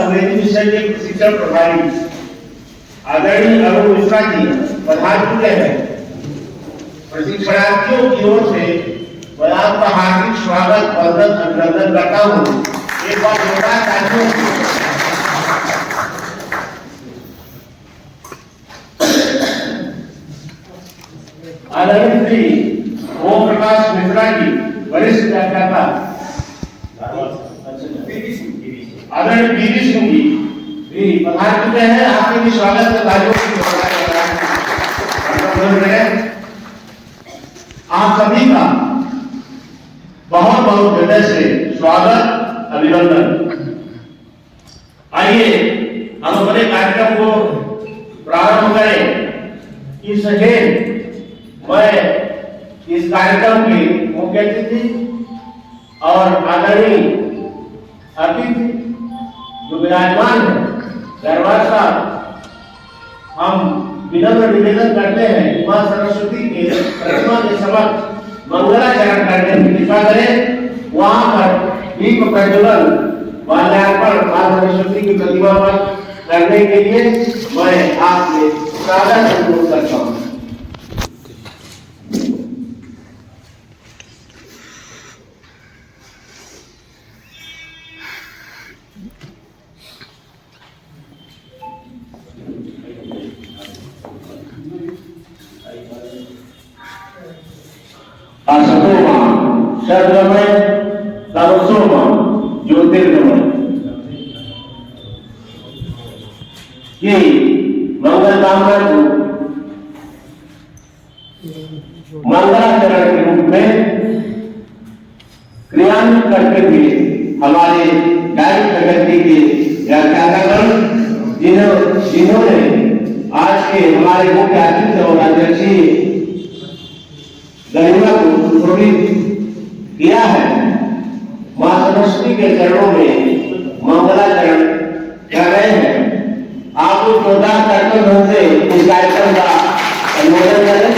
अंग्रेजी विषय के प्रशिक्षण प्रभारी आदरणीय अरुण मिश्रा जी पधार चुके हैं। प्रशिक्षणार्थियों की ओर से मैं आपका हार्दिक स्वागत वंदन अभिनंदन करता हूँ। एक बार जोरदार तालियों आदरणीय श्री ओम प्रकाश मिश्रा जी वरिष्ठ व्याख्याता आदरणीय बीवी सिंह जी भी पधार चुके हैं। आपके भी स्वागत है। तालियों की आप सभी का बहुत बहुत हृदय से स्वागत अभिनंदन। आइए हम अपने कार्यक्रम को प्रारंभ करें। इस सहेल मैं इस कार्यक्रम के मुख्य अतिथि और आदरणीय अतिथि जो विराजमान है दरबार साहब, हम विनम्र निवेदन करते हैं मां सरस्वती के प्रतिमा के समक्ष मंगलाचरण करने की कृपा करें। वहां पर दीप प्रज्वलन माल्यार्पण मां सरस्वती की प्रतिमा पर करने के लिए मैं आपसे सादर अनुरोध करता हूँ। असतोमा सद्गमय तमसोमा ज्योतिर्गमय। ये मंगल कामना को मंगलाचरण के रूप में क्रियान्वित करते हुए हमारे गायक प्रगति के व्याख्यातागण जिन्होंने आज के हमारे मुख्य अतिथि और अध्यक्षीय गरिमा को सुशोभित किया है, मां सरस्वती के चरणों में मंगलाचरण कर रहे हैं। आप उस जोरदार कर्तव्य से इस कार्यक्रम का अनुमोदन करें।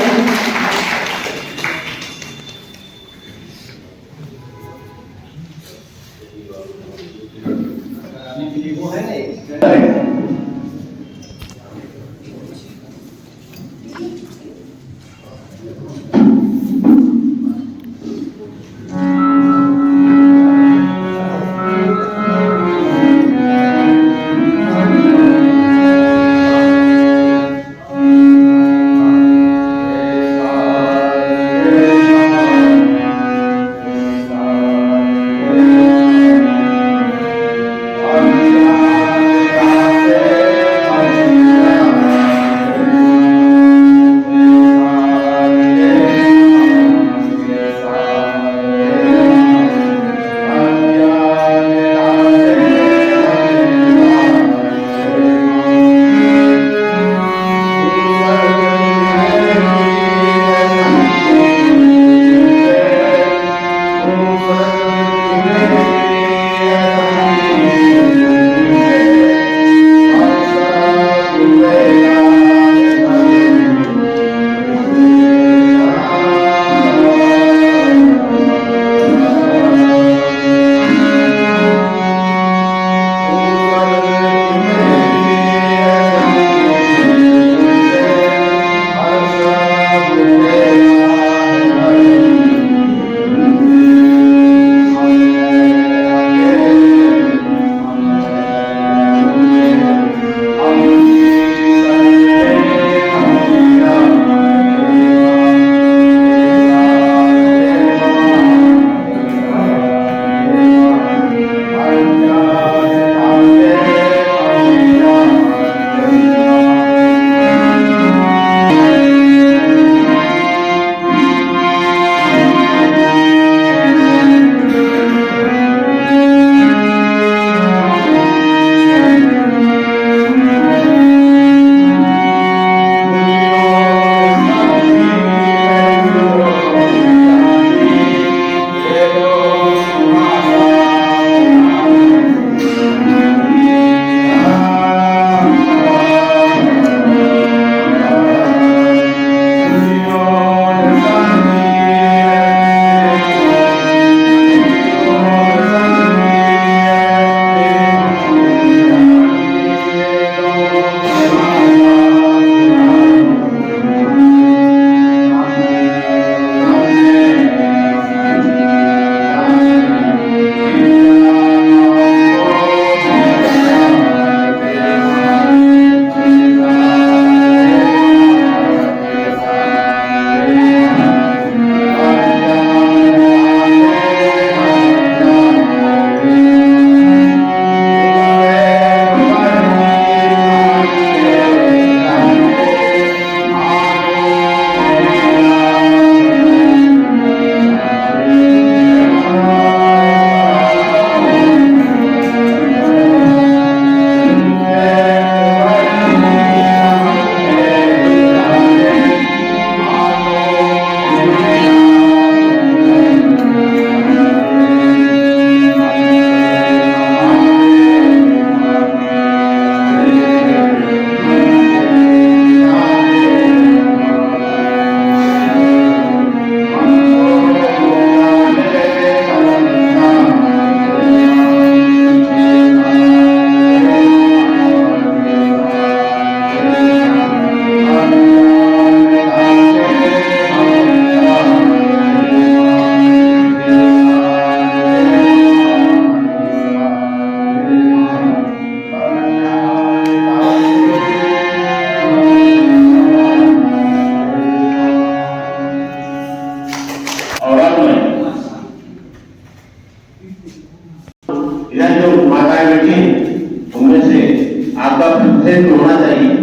उपस्थित होना चाहिए।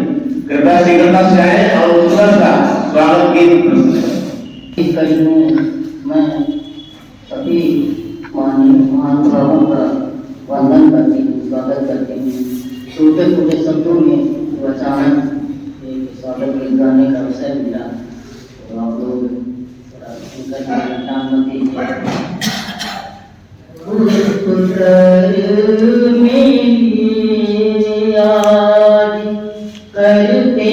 कृपया शीघ्रता से आए और सुंदर सा स्वागत गीत प्रस्तुत करें। इस कड़ी में मैं सभी माननीय महानुभावों का वंदन करती हूँ, स्वागत करती हूँ। छोटे छोटे शब्दों में अचानक एक स्वागत गीत गाने का अवसर मिला, तो आप लोग टाइम मत दीजिए। करते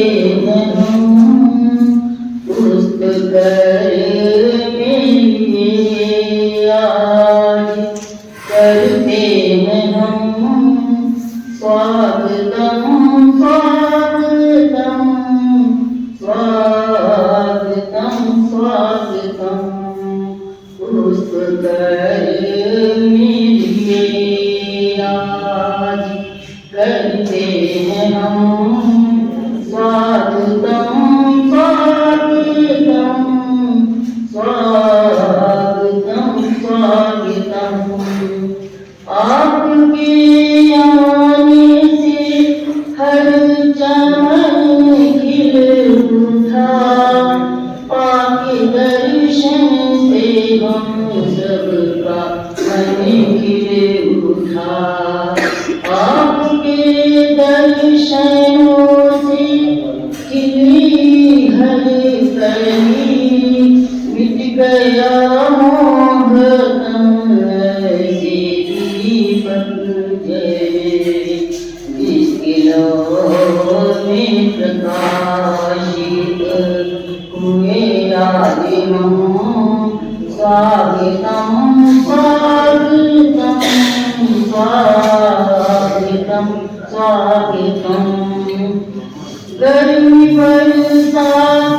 गर्मी बरसा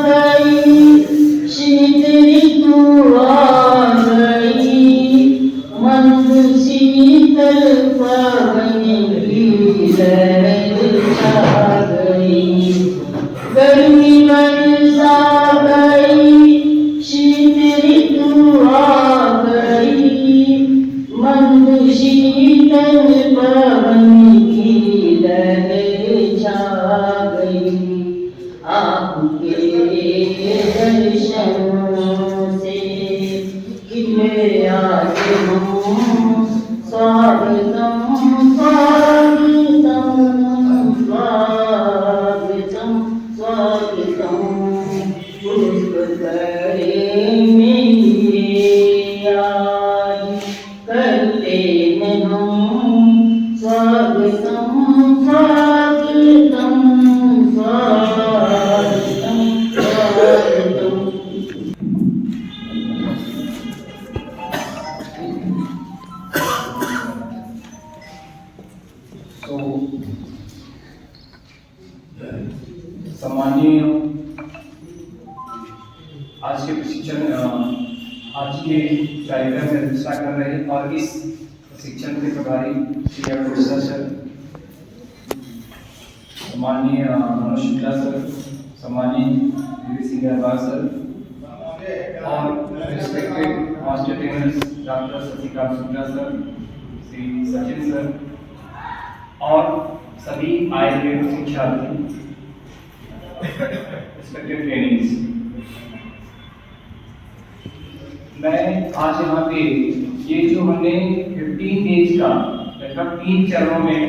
गई, शीत ऋतु आ गई, मंद शीतल पवन की लहर छा गई। गर्मी बरसा गई, शीत ऋतु आ गई, मंद शीतल पवन की लहर छा गई। आपके दर्शनों से खिले आज हम, स्वागतम स्वागतम स्वागतम स्वागतम। पुष्प करेंगे आज करते हैं हम, स्वागतम स्वागतम स्वागतम स्वागतम। सम्मानीय आज के प्रशिक्षण आज के कार्यक्रम में अध्यक्षता कर रहे और इस प्रशिक्षण के प्रभारी श्री प्रोफेसर सर, सम्मानीय मनोज शुक्ला सर, सम्मानीय वीर सिंह अहबाज सर और respected master trainers doctor Shashikant Shukla sir, Shri Sachin sir और सभी आए हुए शिक्षार्थी, रिस्पेक्टेड ट्रेनिंग्स। मैं आज यहाँ पे ये जो हमने 15 डेज का लगभग 3 चरणों में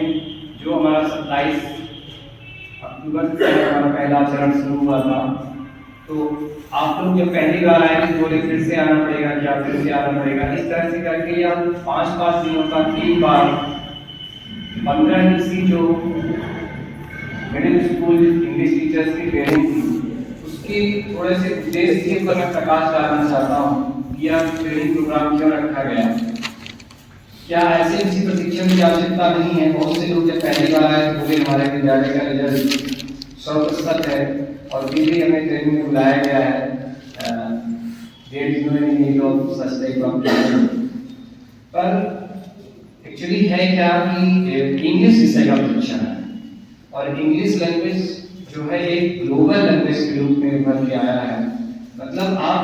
जो हमारा 27 अक्टूबर से हमारा पहला चरण शुरू हुआ था, तो आप लोग जब पहली बार आए तो बोले फिर से आना पड़ेगा, क्या फिर से आना पड़ेगा, इस तरह से करके यह 5-5 दिनों का 3 बार 15 दिन की जो मिडिल स्कूल इंग्लिश टीचर्स की ट्रेनिंग थी, उसके थोड़े से उद्देश्य के ऊपर मैं प्रकाश डालना चाहता हूँ कि यह ट्रेनिंग प्रोग्राम क्यों रखा गया। क्या ऐसे किसी प्रशिक्षण की आवश्यकता नहीं है? बहुत से लोग जब पहली बार आए तो बोले हमारे विद्यालय का रिजल्ट 100% है और फिर भी हमें ट्रेनिंग में बुलाया गया है, डेट में नहीं लोग सस्ते पर एक्चुअली है क्या कि इंग्लिश विषय का प्रशिक्षण है और इंग्लिश लैंग्वेज जो है एक ग्लोबल लैंग्वेज के रूप में उभर के आया है। मतलब आप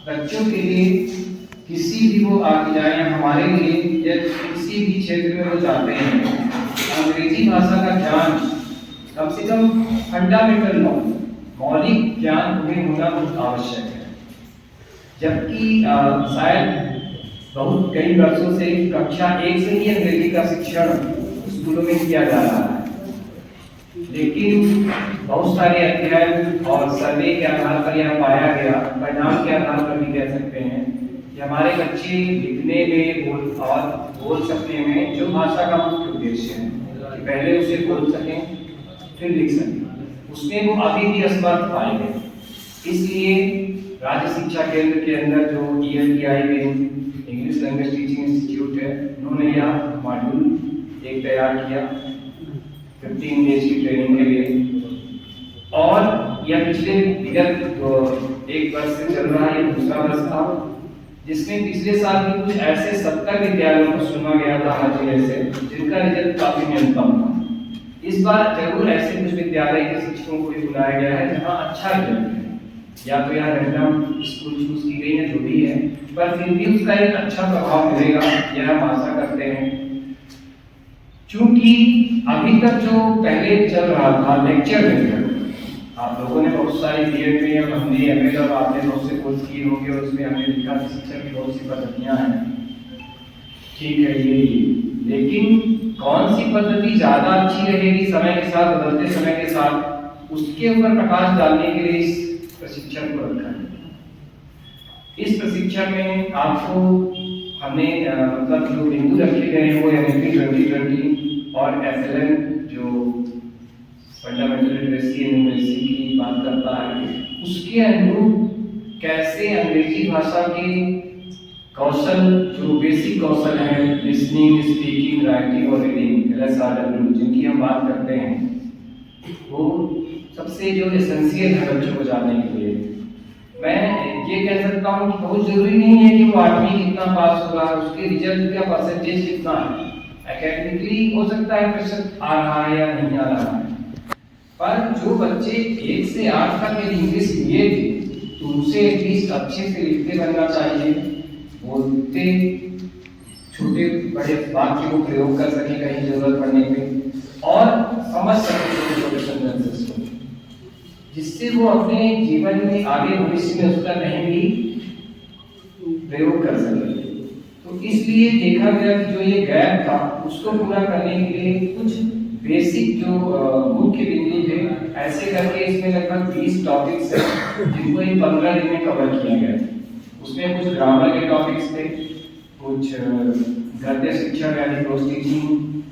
बच्चों के लिए किसी भी वो आगे जाए, हमारे लिए या किसी भी क्षेत्र में वो जाते हैं, अंग्रेजी भाषा का ज्ञान कम से कम फंडामेंटल नॉलेज, मौलिक ज्ञान उन्हें होना बहुत आवश्यक है। जबकि शायद बहुत कई वर्षों से कक्षा 1 से ही अंग्रेजी का शिक्षण स्कूलों में किया जा रहा है, लेकिन बहुत सारे अध्ययन और सर्वे के आधार पर यह पाया गया, परिणाम के आधार पर भी कह सकते हैं कि हमारे बच्चे लिखने में और बोल सकने में जो भाषा का मुख्य उद्देश्य है कि पहले उसे बोल सकें फिर लिख सकें, उसमें वो अभी भी असमर्थ पाए गए। इसलिए राज्य शिक्षा केंद्र के अंदर जो ELTI में इंग्लिश लैंग्वेज टीचिंग इंस्टीट्यूट है, उन्होंने यह मॉड्यूल एक तैयार किया 15 डेज की ट्रेनिंग के लिए। और यह पिछले विगत 1 वर्ष से चल रहा है, ये दूसरा वर्ष था, जिसमें पिछले साल भी कुछ ऐसे 70 विद्यालयों को चुना गया था हर जिले से जिनका रिजल्ट काफी न्यूनतम था। इस बार जरूर ऐसे कुछ विद्यालय के शिक्षकों को भी बुलाया गया है जहाँ अच्छा रिजल्ट है, या तो यहाँ रैंडम स्कूल चूज की गई है जो भी है, पर फिर भी उसका एक अच्छा प्रभाव मिलेगा, यह हम आशा करते हैं। क्योंकि अभी तक जो पहले चल रहा था लेक्चर मेथड, आप लोगों ने बहुत सारी बीएड में या हमने एमए और आपने बहुत से कोर्स किए होंगे और उसमें हमने लिखा कि शिक्षा की बहुत सी पद्धतियां हैं, ठीक है ये, लेकिन कौन सी पद्धति ज्यादा अच्छी रहेगी समय के साथ, बदलते समय के साथ, उसके ऊपर प्रकाश डालने के लिए इस प्रशिक्षण को रखा है। इस प्रशिक्षण में आपको हमने मतलब जो बिंदु रखे गए हैं वो NLP 2020 और FLN जो फंडामेंटल लिटरेसी एंड न्यूमरेसी की बात करता है, उसके अनुरूप कैसे अंग्रेजी भाषा के कौशल, जो बेसिक कौशल हैं, लिसनिंग, स्पीकिंग, राइटिंग और रीडिंग, LSRW जिनकी हम बात करते हैं, वो सबसे जो एसेंशियल है बच्चों को जानने के लिए। मैं ये कह सकता हूँ कि बहुत जरूरी नहीं है कि वो 8वीं कितना पास हो रहा है, उसके रिजल्ट का परसेंटेज कितना है, एकेडमिकली हो सकता है प्रतिशत आ रहा है या नहीं आ रहा है, पर जो बच्चे 1 से 8 तक यदि इंग्लिश लिए थे तो उनसे एटलीस्ट अच्छे से लिखते बनना चाहिए, बोलते छोटे बड़े वाक्य को प्रयोग कर सके कहीं जरूरत पड़ने पे, और समझ सके छोटे सेंटेंसेस को, जिससे वो अपने जीवन में आगे भविष्य में उसका कहीं भी प्रयोग कर सके। तो इसलिए देखा गया कि जो ये गैप था उसको पूरा करने के लिए कुछ बेसिक जो मुख्य बिंदु थे, ऐसे करके इसमें लगभग 20 टॉपिक्स हैं जिनको इन 15 दिन में कवर किया गया। उसमें कुछ ग्रामर के टॉपिक्स थे, कुछ गद्य शिक्षण यानी prose teaching,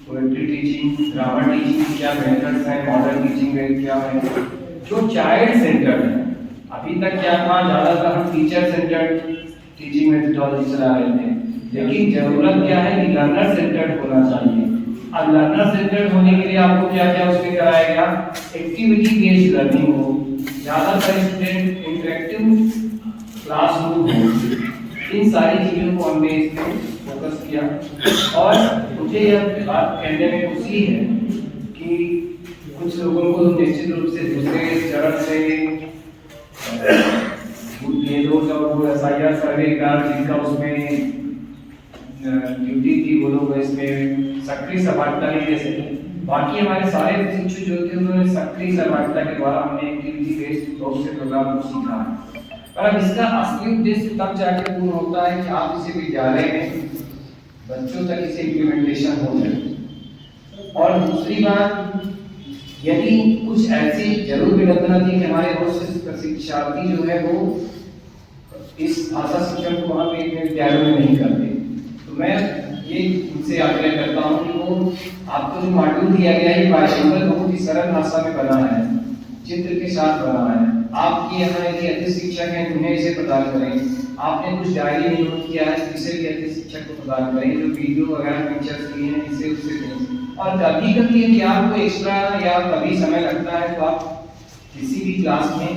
poetry teaching, grammar teaching क्या मेथड्स हैं, मॉडर्न टीचिंग क्या है, जो चाइल्ड सेंटर्ड है। अभी तक क्या था, ज्यादातर हम टीचर सेंटर्ड टीचिंग मेथडोलॉजी चला रहे थे, लेकिन जरूरत क्या है कि लर्नर सेंटर्ड होना चाहिए। अब लर्नर सेंटर्ड होने के लिए आपको क्या क्या उसमें कराया गया, एक्टिविटी बेस्ड लर्निंग हो, ज्यादातर स्टूडेंट इंटरेक्टिव क्लासरूम हो, इन सारी चीजों को हमने इसमें फोकस किया। और मुझे यह बात कहने में खुशी है कि कुछ लोगों को निश्चित रूप से दूसरे चरण से ये लोग जब SIR सर्वे का जिनका उसमें ड्यूटी थी वो लोग इसमें सक्रिय सहभागिता नहीं दे सके, बाकी हमारे सारे प्रशिक्षु जो थे उन्होंने सक्रिय सहभागिता के द्वारा हमने एक्टिविटी बेस्ड बहुत से प्रोग्राम को सीखा। पर अब इसका असली उद्देश्य तब जाके पूर्ण होता है कि आप इसे विद्यालय में बच्चों तक इसे इम्प्लीमेंटेशन हो जाए। और दूसरी बात, यदि कुछ ऐसी जरूर विडंबना थी कि हमारे बहुत से प्रशिक्षार्थी जो है वो इस भाषा शिक्षण को वहाँ पे विद्यालयों में नहीं करते, तो मैं ये उनसे आग्रह करता हूँ कि वो आपको जो मॉड्यूल दिया गया है बाइलिंगुअल बहुत ही सरल भाषा में बना है, चित्र के साथ बना है। आपके यहाँ यदि अतिथि शिक्षक हैं तो उन्हें इसे प्रदान करें, आपने कुछ डायरी में नोट किया है इसे भी अतिथि शिक्षक को प्रदान करें, जो वीडियो वगैरह पिक्चर्स लिए हैं इसे उससे दें। और कभी कभी यदि आपको एक्स्ट्रा या कभी समय लगता है तो आप किसी भी क्लास में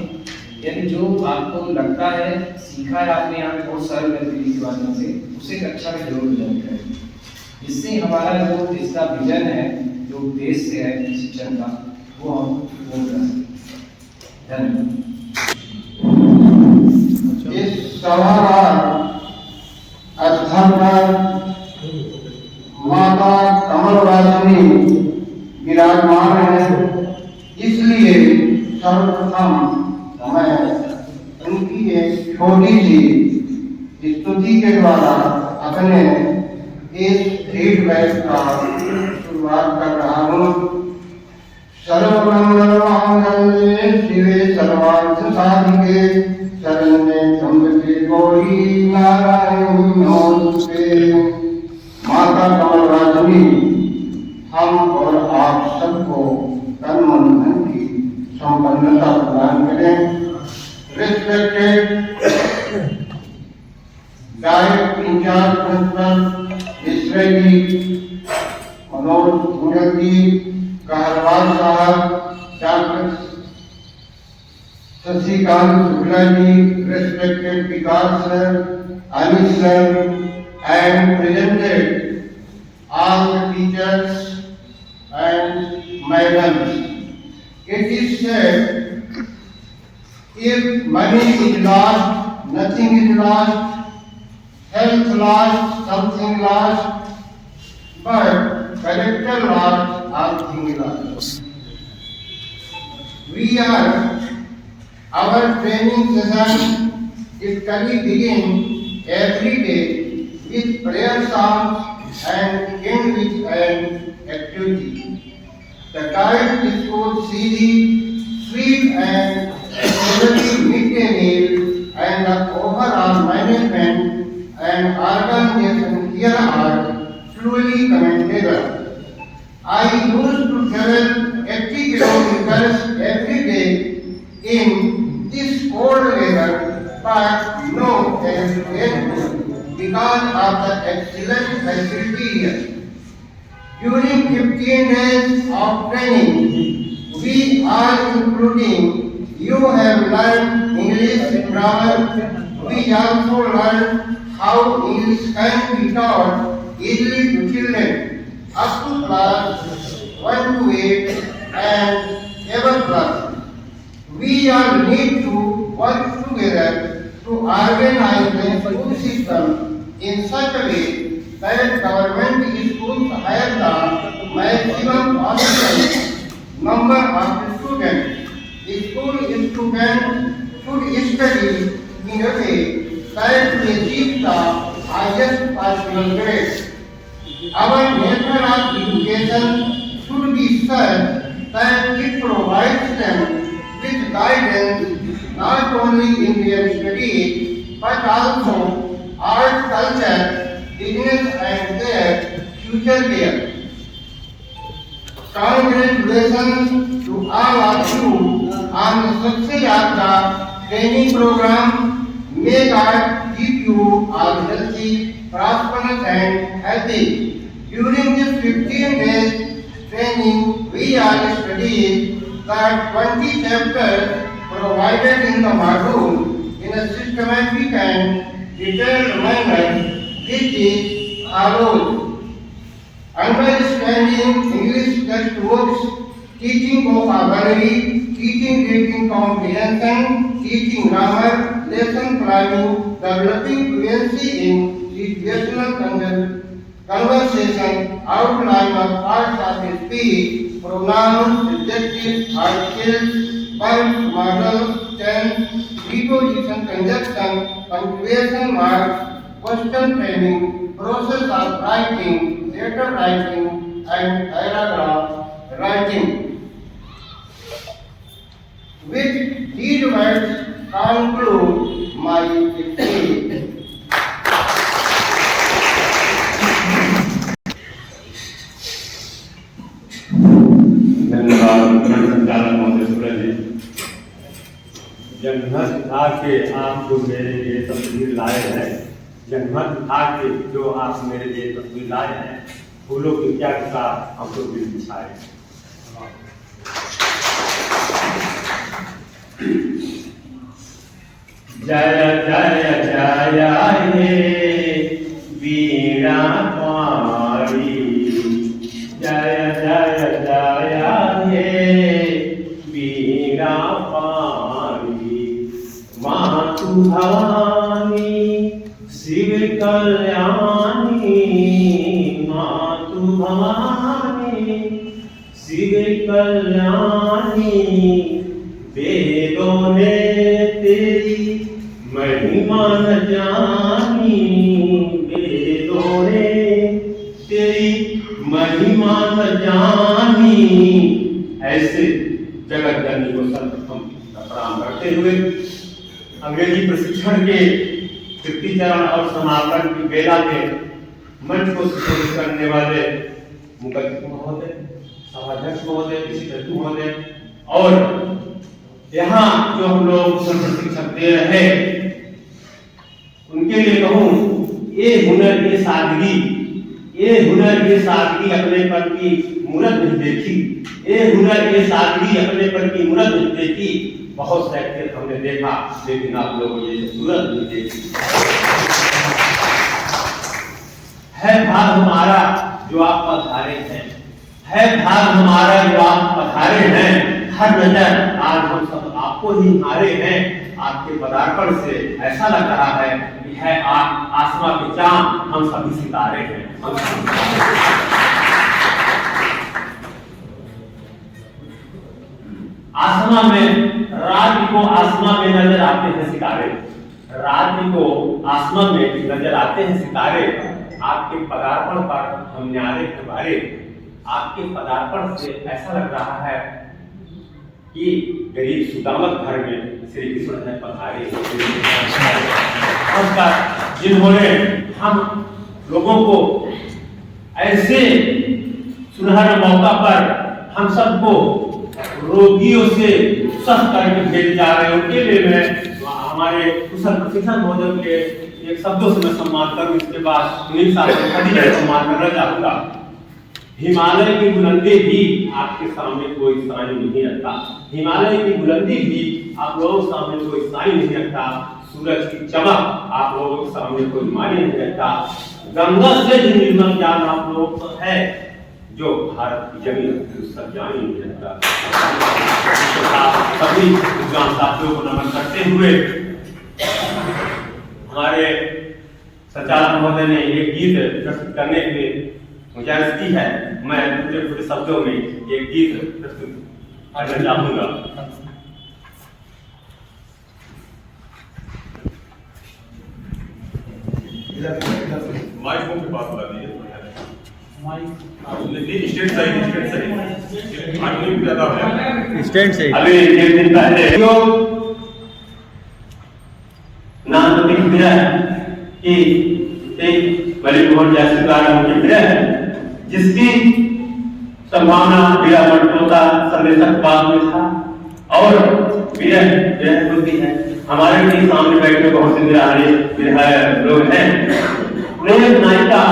यदि जो आपको लगता है सीखा है आपने यहाँ पे बहुत सरल गतिविधि के माध्यम से, उसे कक्षा में जरूर प्रदान करें, जिससे हमारा जो इसका विजन है, जो उद्देश्य है शिक्षण का, वो हम पूर्ण कर सकें। धन्यवाद। इस सभागार स्थल पर माता कमलवासिनी विराजमान है। सर्वप्रथम मैं उनकी एक छोटी सी स्तुति के द्वारा अपने इस फीडबैक का शुरुआत कर रहा हूँ। सर्वमंगलमांगल्ये शिवे सर्वार्थ साधिके शरण्ये त्र्यंबके गौरी नारायणी नमोस्तुते। माता कमलवासिनी हम और आप सबको तन मन धन की संपन्नता प्रदान करें। रिस्पेक्टेड डायरेक्ट इंचार्ज प्रिंसिपल इसराइली मनोज भुजल जी, कहरवाल साहब, doctor Shashikant Shukla ji, respected Vikas sir, Anil sir, and presented all the teachers and madams. It is said, if money is lost, nothing is lost, health lost, something lost, but character lost, all things lost. Our training session typically begin every day with prayer songs and end with an activity. The diet includes CD, sweet and healthy midday meal, and the overall management and organization here are truly commendable. I used to travel 80 kilometers every day in this cold weather, but no hesitation because of the excellent facility here. During 15 days of training, we are including, you have learned English grammar. We also learned how English can be taught easily to children up to class 1 to 8 and ever plus. We all need to work together to organize the school system in such a way that government schools hire the maximum possible number of students. The school students should study in a way that to achieve the highest possible grade. Our method of education should be such that it provides them with guidance not only in their studies but also art, culture, business and their future there. Congratulations to all of you on the success of the training program. May God keep you all healthy, prosperous and happy. During this 15 days training, we are studied the 20 chapters provided in the module in a systematic and detailed manner, which is follows: understanding English textbooks, teaching vocabulary, teaching reading comprehension, teaching grammar, lesson planning, developing fluency in situational conversation, outline of parts of speech, pronouns, adjectives, articles, verbs, models, tense, preposition, conjunction, punctuation marks, question training, process of writing, letter writing, and paragraph writing. With these words conclude my speech. धन्यवाद संचालक महोदय सूरज जी। जनमत था कि आप जो मेरे लिए तस्वीर लाए हैं, जनमत था कि जो आप मेरे लिए तस्वीर लाए हैं, फूलों की क्या के साथ हमको दिल दिखाए। जय जय जय हे वीणा कुमारी, जय जय जय हे वीणा कुमारी, मातु भवानी शिव कल्याणी, मातु भवानी शिव कल्याणी, वेदों ने तेरी महिमा न जानी, वेदों ने तेरी महिमा न जानी। ऐसे जगत जननी को सर्वप्रथम प्रणाम करते हुए अंग्रेजी प्रशिक्षण के तृतीयचरण और समापन की बेला में मंच को सुशोभित करने वाले मुखर्जी महोदय, सभाध्यक्ष महोदय, विशिष्ट महोदय और यहाँ जो हम लोग प्रशिक्षक दे रहे उनके लिए कहूँ, ये हुनर, ये सादगी, ये हुनर, ये सादगी अपने पर की मूरत नहीं देखी, ये हुनर, ये सादगी अपने पर की मूरत नहीं देखी। बहुत साहित्य हमने देखा, लेकिन आप लोगों ने ये सूरत नहीं देखी। है भाग हमारा जो आप पधारे हैं, है भाग हमारा जो आप पधारे हैं। हर नजर आज हम सब आपको ही हारे हैं। आपके पदार्पण से ऐसा लग रहा है कि है आप आसमां के चांद, हम सभी सितारे हैं। आसमां में रात को आसमां में नजर आते हैं सितारे, रात को आसमां में नजर आते हैं सितारे। आपके पदार्पण पर हम न्यारे हमारे, आपके पदार्पण से ऐसा लग रहा है कि गरीब सुदामत घर में श्री कृष्ण है पधारे। जिन्होंने हम लोगों को ऐसे सुनहरे मौका पर हम सबको रोगियों से स्वस्थ करके भेज जा रहे हैं, उनके लिए मैं हमारे कुशल प्रशिक्षण महोदय के एक शब्दों से मैं सम्मान करूं। इसके बाद सुनील साहब का सम्मान करना चाहूंगा। हिमालय की बुलंदी भी आपके सामने कोई साई नहीं रखता, हिमालय की बुलंदी भी आप लोगों के सामने कोई साई नहीं रखता, सूरज की चमक आप लोगों के सामने कोई मानी नहीं रखता, गंगा से भी निर्मल ज्ञान आप लोगों को है जो भारत की जमीन सब जान ही नहीं रखता। सभी विद्वान साथियों को नमन करते हुए हमारे संचालक महोदय ने एक गीत प्रस्तुत करने के लिए गुजारिश की है। मैं पूरे शब्दों में एक गीत प्रस्तुत करना चाहूंगा। माइक के पास ला दीजिए। स्टैंड सही आदमी ज्यादा है, स्टैंड से अभी एक दिन पहले नाम तो दिख गया है कि एक बड़ी बहुत जैसे गाना मुझे मिला है, जिसकी संभावना विरह मटोता संदेशक बाग में था और विरह होती है। हमारे भी सामने बैठे बहुत से विरह लोग हैं। उन्हें नायिका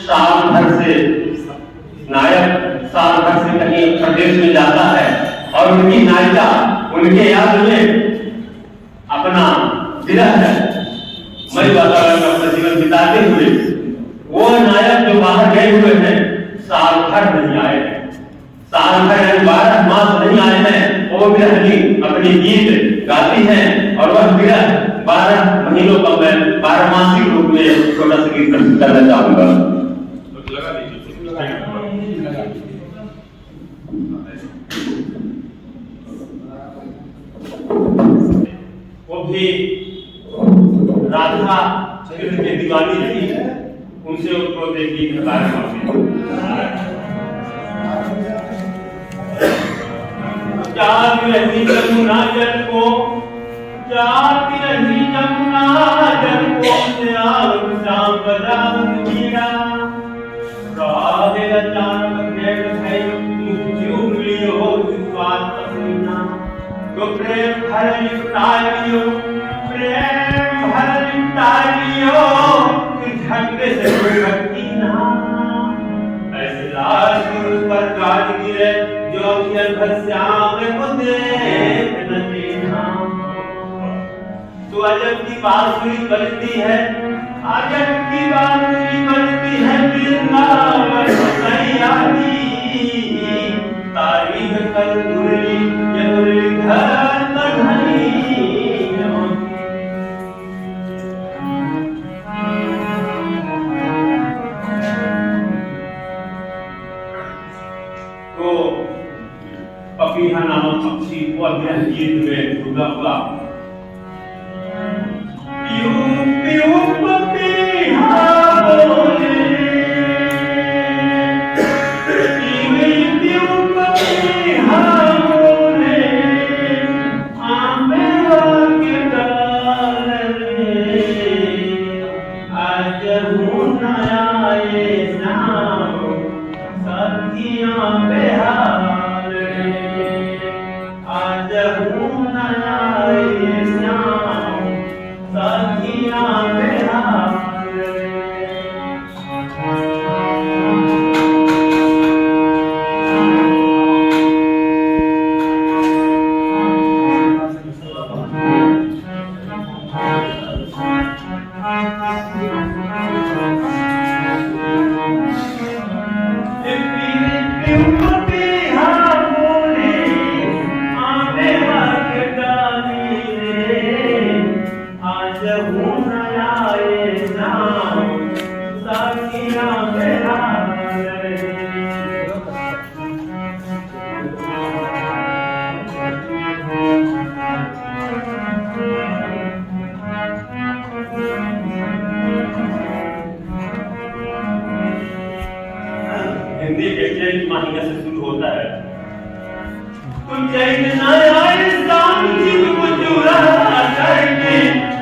साल भर से नायक साल भर से कहीं प्रदेश में जाता है और उनकी नायिका उनके याद में अपना विरह मई वातावरण में अपना जीवन बिताते हुए वो नायक जो बाहर गए हुए हैं साल भर नहीं आए हैं, साल भर 12 मास नहीं आए हैं, वो विरहनी अपनी गीत गाती हैं और वह विरह 12 महीनों का मैं 12 मासिक रूप में छोटा सा गीत प्रस्तुत करना चाहूंगा। लगा दीजिए। वो भी राधा कृष्ण की दीवानी थी, उनसे उनको देखी जाती रही जमुना जल को, जाती रही जमुना जल को, श्याम बजावत मीरा राधे अचानक भेद भई मुझ चूम लियो विश्वास पसीना। तो प्रेम भर लिपटाइयो, प्रेम भर लिपटाइयो, झगड़े से कोई भक्ति ना। ऐसे लाल गुरु पर गाज गिरे जो अखियन भर श्याम को देख न देना। तो अजब की बांसुरी बजती है, अजब की बांसुरी बजती है, वृंदावन सैयादी तारीख कर मुरली मुरली घर कढ़ाई। तो पपीहा नामक पक्षी को अपने गीत में रुका हुआ प्यू प्यू पपीहा बोले, प्यू प्यू पपीहा बोले, आंबेवा के डाल रे, आज हूँ नया ये नाम सखियाँ बेहाल रे, आज हूँ नया ये नाम सखियाँ बेहाल रे। हिंदी के चैत माहिका से शुरू होता है। तुम चैत न आए शाम जीव को चूरा करके,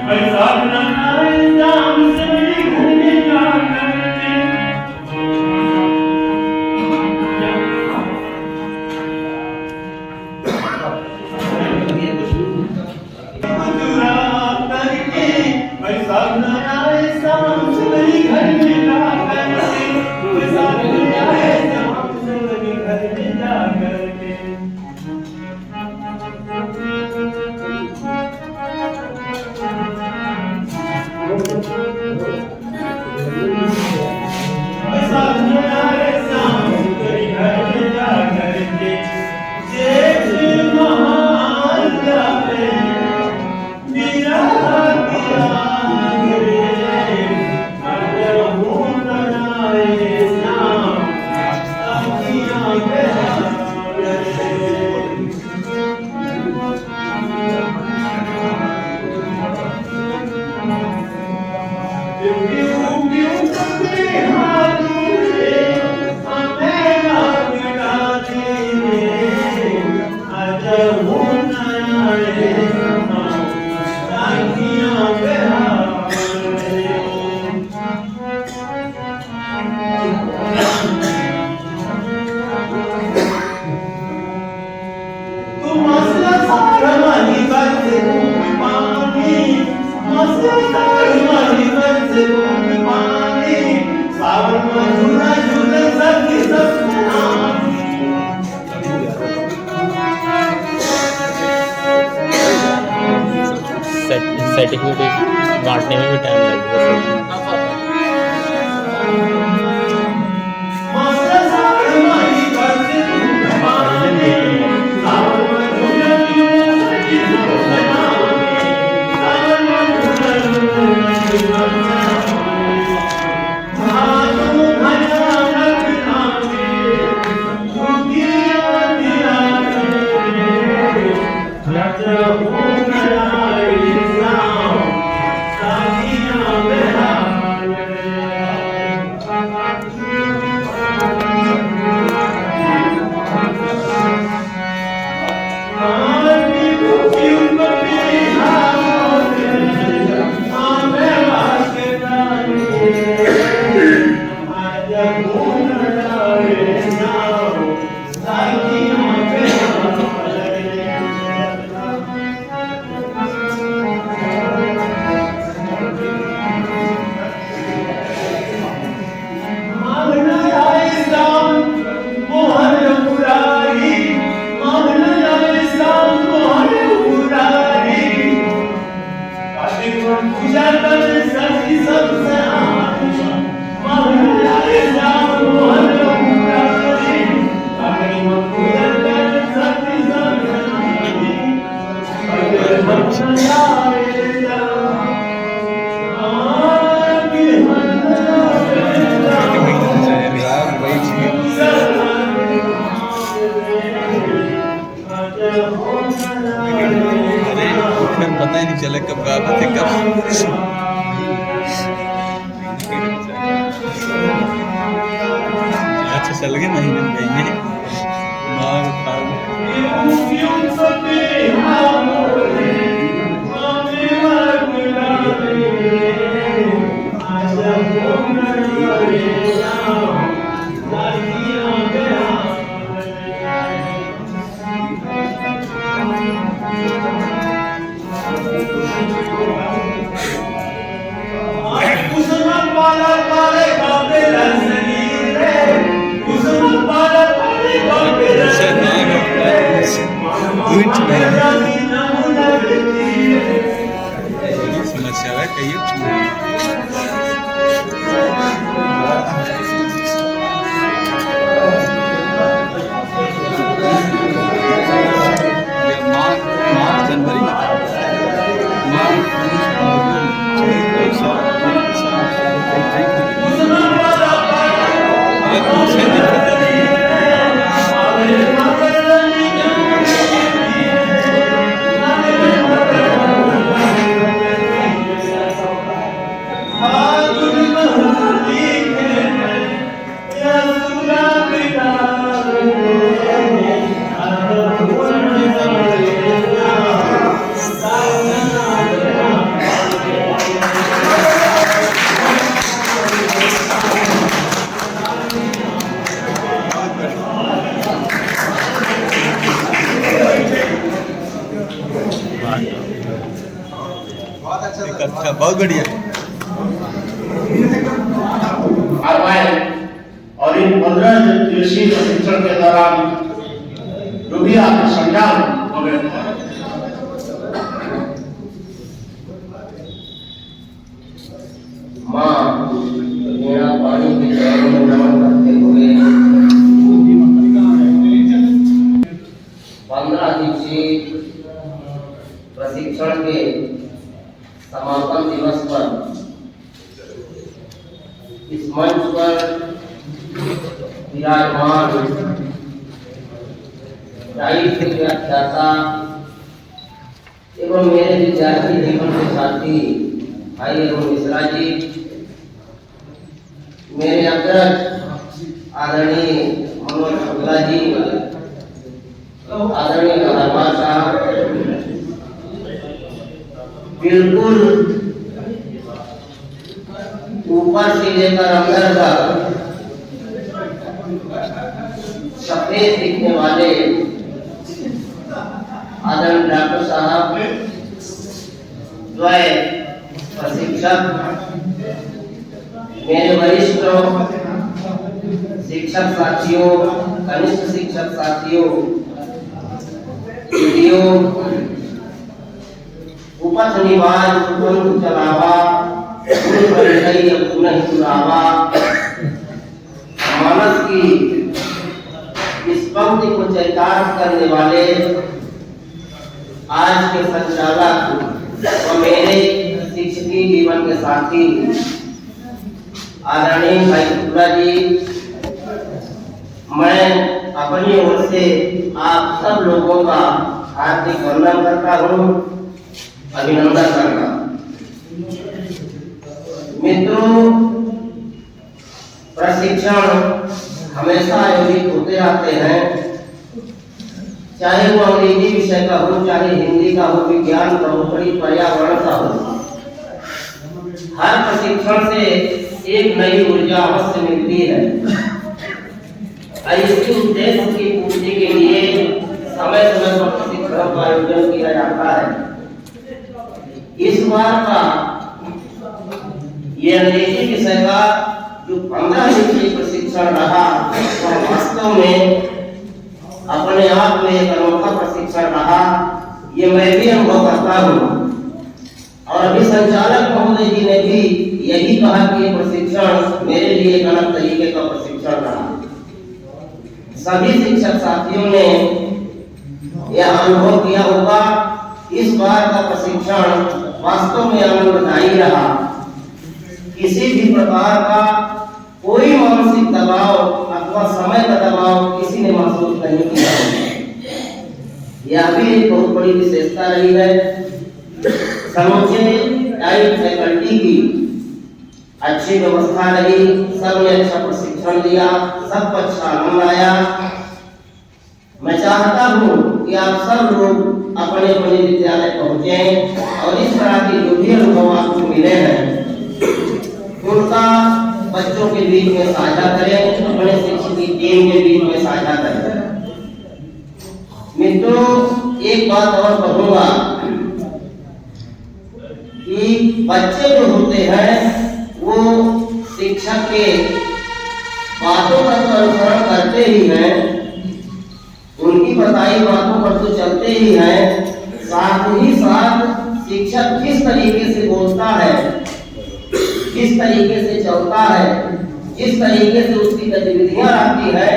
बैसाख न आए शाम से मेरी घर में जा करके। चूरा करके, बैसाख न आए शाम से मेरी घर में जा करके, बैसाख न आए शाम से मेरी घर में जा करके। बैसाख न आए शाम से मेरी घर में जा करके, जेठ महान जावे मेरा किया रे, आज हूँ नया शाम सखियाँ बेहाल रे। सेटिंग में भी बांटने में भी टाइम लगेगा। Behind पता ही नहीं चला कब गाना थे कब अच्छा चल गए महीने में गई मार समस्या है कई जनवरी अच्छा बहुत बढ़िया और इन 15 दिवसीय प्रशिक्षण के दौरान जो भी आपको समझा माँ मेरा पानी के चरणों में नमन करते हुए 15 दिवसीय प्रशिक्षण के समापन दिवस पर इस मंच पर विराजमान साहित्य के व्याख्याता एवं मेरे विद्यार्थी जीवन के साथी भाई एवं मिश्रा जी, मेरे अग्रज आदरणीय मनोज शुक्ला जी, आदरणीय गहरवा साहब, बिल्कुल ऊपर से लेकर अंदर तक सफेद दिखने वाले आदरणीय डॉक्टर साहब, द्वय प्रशिक्षक, मेरे वरिष्ठ शिक्षक साथियों, कनिष्ठ शिक्षक साथियों, वीडियो उपथ निवाज उपंत चलावा मानस की इस पंक्ति को चरितार्थ करने वाले आज के संचालक व मेरे शिक्षकी जीवन के साथी आदरणीय भाई शुक्ला जी, मैं अपनी ओर से आप सब लोगों का हार्दिक वंदन करता हूँ, अभिनंदन करता हूँ। मित्रों, प्रशिक्षण हमेशा आयोजित होते रहते हैं, चाहे वो अंग्रेजी विषय का हो, चाहे हिंदी का हो, विज्ञान का हो, पर्यावरण का हो। हर प्रशिक्षण से एक नई ऊर्जा अवश्य मिलती है। इसके उद्देश्य की पूर्ति के लिए समय समय पर प्रशिक्षण का आयोजन किया जाता है। इस बार का ये अंग्रेजी विषय का जो 15 दिवसीय प्रशिक्षण रहा, वह वास्तव में अपने आप में एक अनोखा प्रशिक्षण रहा, ये मैं भी अनुभव करता हूँ। और अभी संचालक महोदय जी ने भी यही कहा कि ये प्रशिक्षण मेरे लिए एक अलग तरीके का प्रशिक्षण रहा। सभी शिक्षक साथियों ने यह अनुभव किया होगा, इस बार का प्रशिक्षण वास्तव में आनंददायी रहा। किसी भी प्रकार का कोई मानसिक दबाव अथवा समय का दबाव किसी ने महसूस नहीं किया। यह भी एक बहुत बड़ी विशेषता रही है। समूचे टाइप फैकल्टी की अच्छी व्यवस्था रही, सबने अच्छा प्रशिक्षण लिया, सबको अच्छा आनंद आया। मैं चाहता हूँ कि आप सब लोग अपने अपने विद्यालय पहुँचे और इस तरह के जो भी अनुभव आपको मिले हैं उनका बच्चों के बीच में साझा करें, अपने शिक्षक की टीम के बीच में साझा करें। मित्रों, एक बात और कहूँगा कि बच्चे जो होते हैं वो शिक्षक के बातों का तो अनुसरण करते ही हैं, उनकी बताई बातों पर तो चलते ही हैं, साथ ही साथ शिक्षक किस तरीके से बोलता है, किस तरीके से चलता है, जिस तरीके से उसकी गतिविधियां रहती है,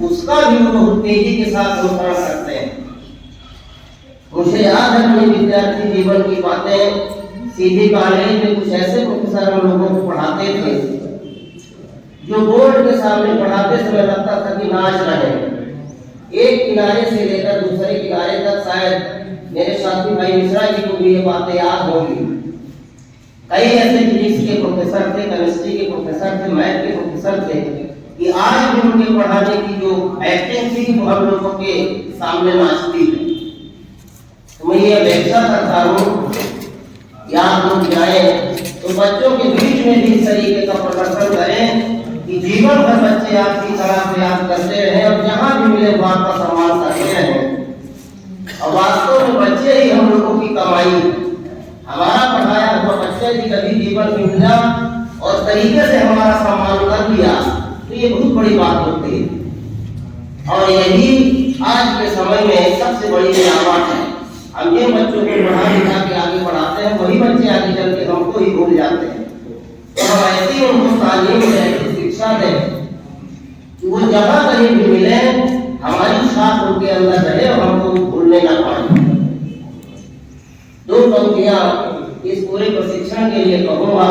उसका भी वो बहुत तेजी के साथ अनुसरण करते हैं। मुझे याद है अपने विद्यार्थी जीवन की बातें, सीधी कॉलेज में कुछ ऐसे प्रोफेसर हम लोगों को पढ़ाते थे जो बोर्ड के सामने पढ़ाते समय लगता था कि नाच रहे। एक किनारे से लेकर दूसरे किनारे तक शायद मेरे साथी भाई मिश्रा जी को भी ये बातें याद होंगी। कई ऐसे फिजिक्स के प्रोफेसर थे, केमिस्ट्री के प्रोफेसर थे, मैथ के प्रोफेसर थे कि आज भी उनके पढ़ाने की जो एक्टिंग थी वो हम लोगों के सामने नाचती है। तो मैं ये अपेक्षा करता हूँ कि आप लोग जाए तो बच्चों के बीच में भी इस तरीके का प्रदर्शन करें कि जीवन भर बच्चे आपकी तरह से याद करते रहे और जहाँ भी मिले वो आपका सम्मान करते रहे। और वास्तव में बच्चे ही हम लोगों की कमाई, हमारा पढ़ाया हुआ बच्चे यदि कभी जीवन में मिला और तरीके से हमारा सम्मान कर लिया तो ये बहुत बड़ी बात होती है। और यही आज के समय में सबसे बड़ी गिरावट है। हम जिन बच्चों को पढ़ा लिखा के आगे बढ़ाते हैं वही बच्चे आगे चल के हमको ही भूल जाते हैं। तो हम ऐसी उनको तालीम दें, ऐसी शिक्षा दें कि वो जहाँ कहीं भी मिले हमारी छाप उनके अंदर रहे और हमको भूलने ना पाए। दो पंक्तियां इस पूरे प्रशिक्षण के लिए कहूँगा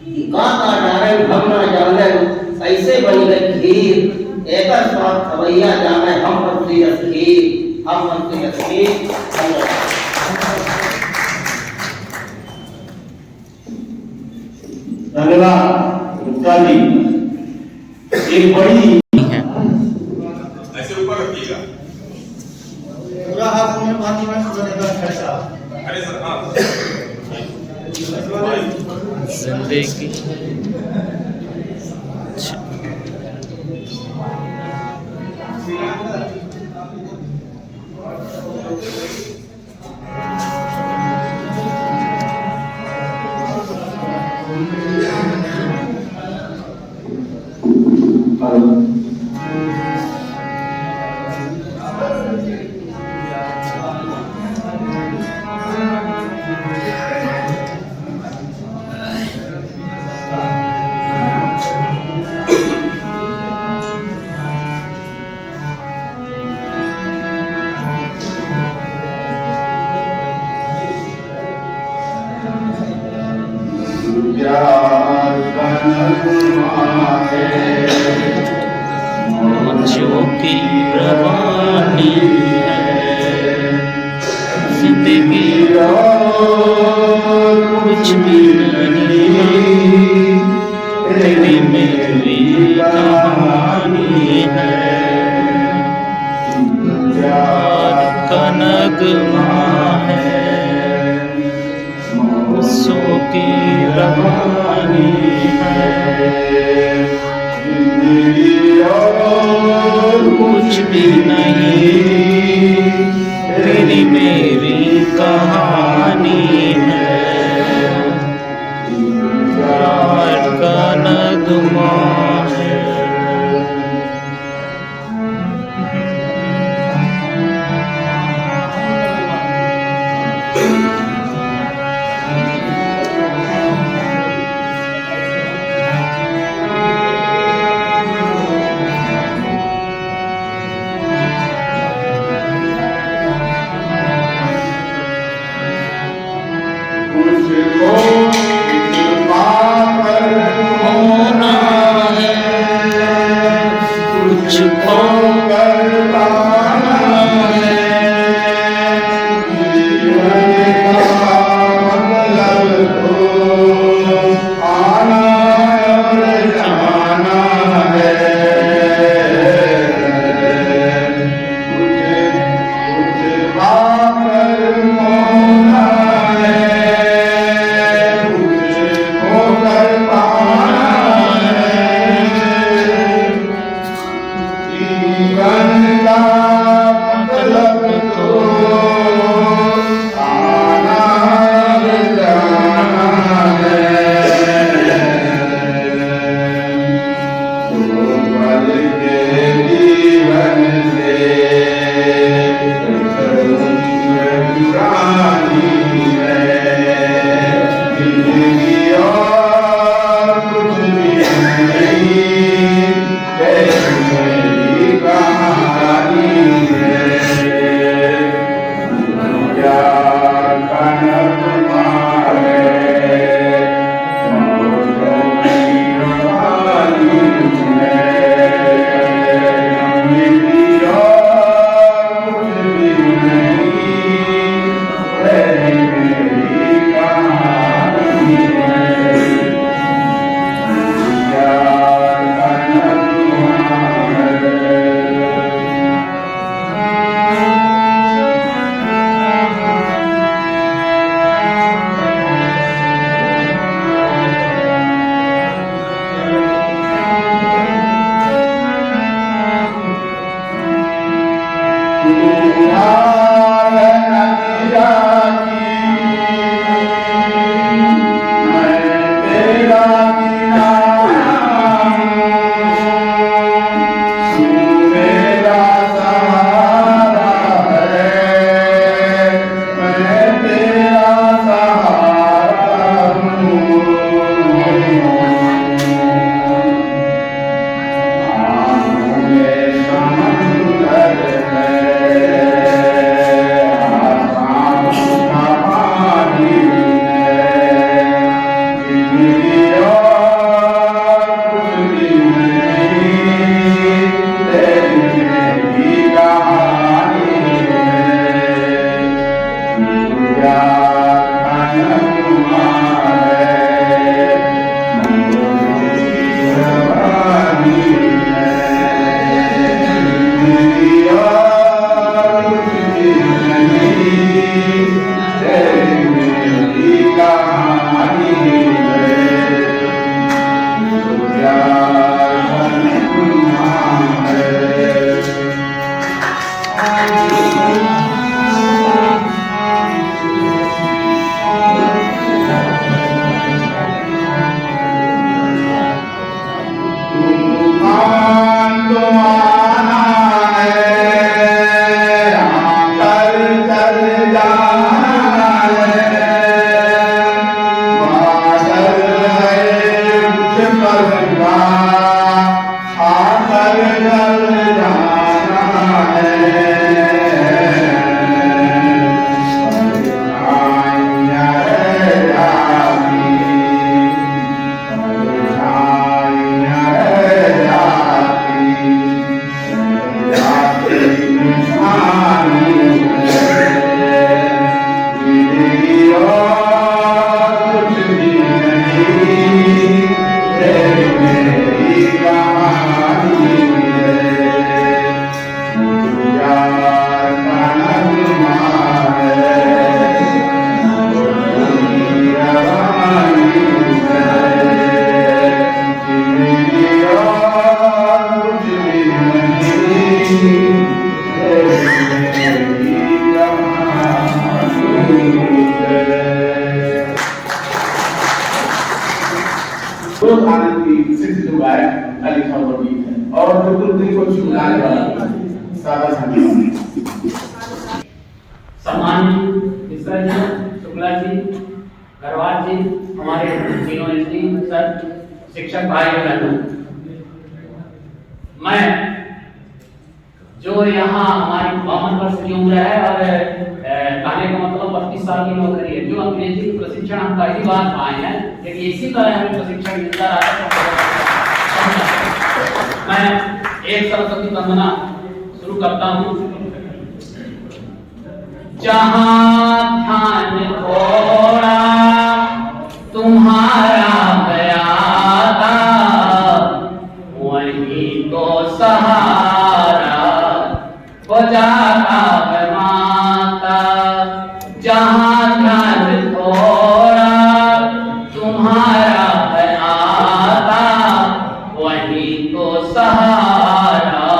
कि काका डारण हम ना जानन ऐसे बनी गई खीर, एकर स्वाद खवैया जाने हम पर तेज खीर, हम पर तेज खीर। धन्यवाद गुप्ता जी। एक बड़ी ऐसे ऊपर रखिएगा। पूरा हाथ में बाकी में सुनेगा कैसा। अरे सर हाँ जिंदगी जो की रवानी है जिंदगी कुछ भी नहीं, तेरी मेरी कहानी है। प्यार का नगमा है, सो की रवानी है। कुछ भी नहीं, तेरी मेरी कहानी है। प्यार का नगमा है। कर पाना है जीवन जीवन का मतलब तो आना जाना है। तो पल के जीवन से पुरानी है जिंदगी और कुछ भी नहीं, मेरी कहानी है। प्यार का नगमा है, मौजों की कहानी है। जिंदगी और कुछ भी नहीं, मेरी कहानी है। प्यार का नगमा है। रोज आनंद की सिद्ध जो गायक अली खान वकील है और बिल्कुल दिल को छू जाने वाला सादा संगीत। सम्मानित मिश्रा जी, शुक्ला जी, गरवाल जी, हमारे तीनों एसडी सर, शिक्षक भाई बहनों, मैं जो यहाँ हमारी 52 वर्ष की उम्र है और कहने का मतलब 32 साल की नौकरी है, जो अंग्रेजी प्रशिक्षण हम पहली बार पाए हैं, लेकिन इसी तरह हमें प्रशिक्षण मिलता रहा है। मैं एक सरस्वती वंदना शुरू करता हूँ। जहाँ ध्यान थोड़ा तुम्हारा गया था, वहीं तो सहारा हो जाता है माता। जहाँ ध्यान थोड़ा तुम्हारा गया था, वहीं तो सहारा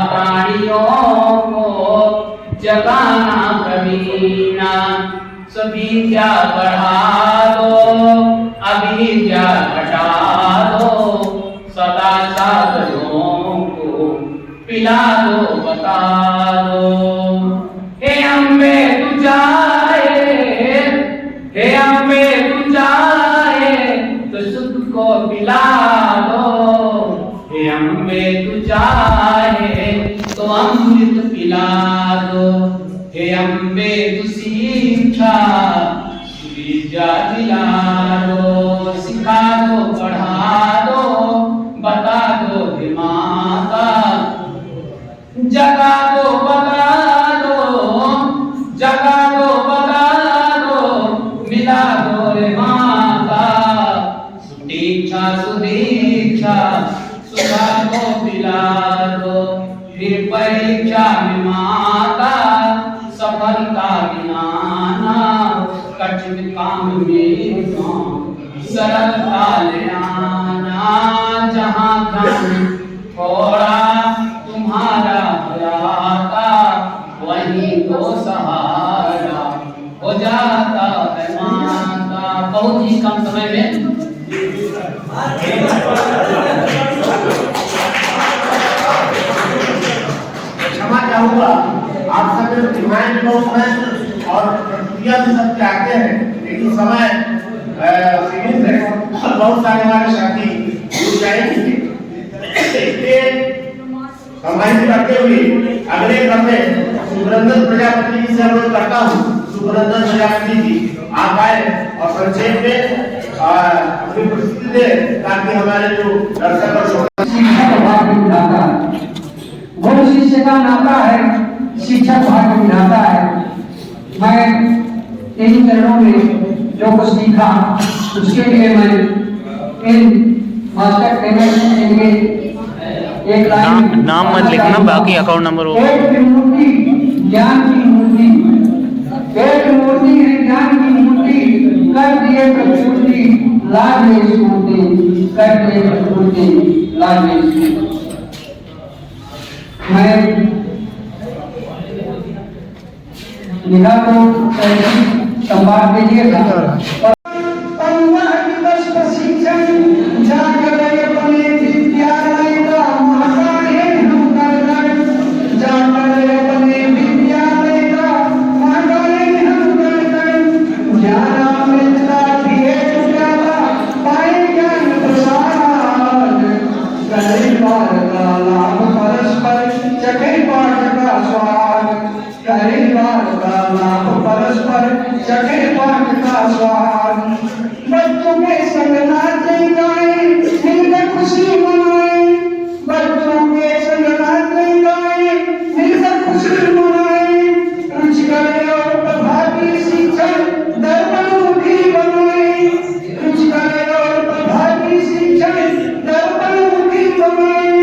प्राणियों को जगाना कभी ना। सभी क्या बढ़ा दो, अभी क्या घटा दो, सदा साधनों को पिला दो, बता दो। हे अम्बे तू जाए, हे अम्बे तू जाए, तो सुख को पिला दो। हे अम्बे तू जाए, तो अमृत पिला दो। हे अम्बे तू शिक्षा विद्या दिला दो, सिखा दो, बढ़ा दो, बता दो हे माता, जगा दो, बता दो, जगा दो, बता दो, मिला दो रे माता। दीक्षा सुदीक्षा सुखा दो, पिला दो। फिर परीक्षा में माता सफलता दिलाना, कठिन काम में सरलता ले आना। जहाँ काम थोड़ा तुम्हारा आता, वहीं तो सहारा हो जाता है माता। बहुत ही कम समय में क्षमा चाहूंगा, आप सब डिमांड बहुत है और प्रतिक्रिया भी सब चाहते हैं, लेकिन समय सीमित है और बहुत सारे हमारे साथी जुड़ जाएंगे। इसलिए संभालित करते हुए अगले क्रम में सुब्रंदन प्रजापति जी से अनुरोध करता हूँ, सुब्रंदन प्रजापति जी आप आए और संक्षेप में अपनी प्रस्तुति दे, ताकि हमारे जो दर्शक और शिक्षक भाग्य विधाता, गुरु शिष्य का नाता है, शिक्षक भाग्य विधाता है। मैं इन चरणों में जो कुछ सीखा उसके लिए मैं इन मास्टर ट्रेनर इनके एक लाइन नाम मत लिखना, बाकी अकाउंट नंबर हो। एक मूर्ति ज्ञान की मूर्ति, एक मूर्ति है ज्ञान की मूर्ति, कर दिए प्रकृति लाज में स्फूर्ति, कर दिए प्रकृति लाज में स्फूर्ति। मैं लिखा तो संवाद के लिए था। बच्चों के संग नाचे गाए, मिलकर खुशी मनाए, बच्चों के संग नाचे गाए, मिलकर खुशी मनाए। रुचि करे और प्रभावी शिक्षण दर्पणमुखी बनाए, रुचि करे और प्रभावी शिक्षण दर्पणमुखी बनाए।